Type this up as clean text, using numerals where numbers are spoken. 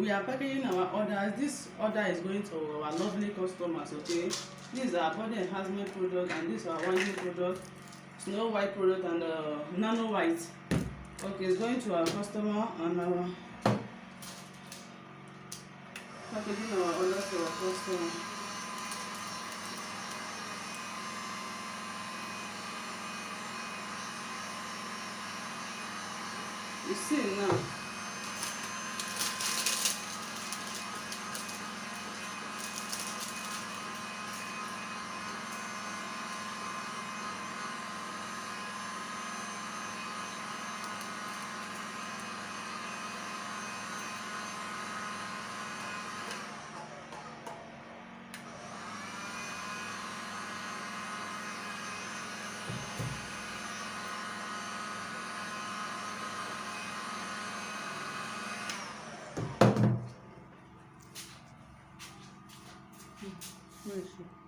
we are packaging our orders. This order is going to our lovely customers. Okay, this is our body enhancement product, and this is our whitening product, Snow White product, and Nano White. Okay, it's going to our customer, and our packaging our order to our customer. You see now. Where is she?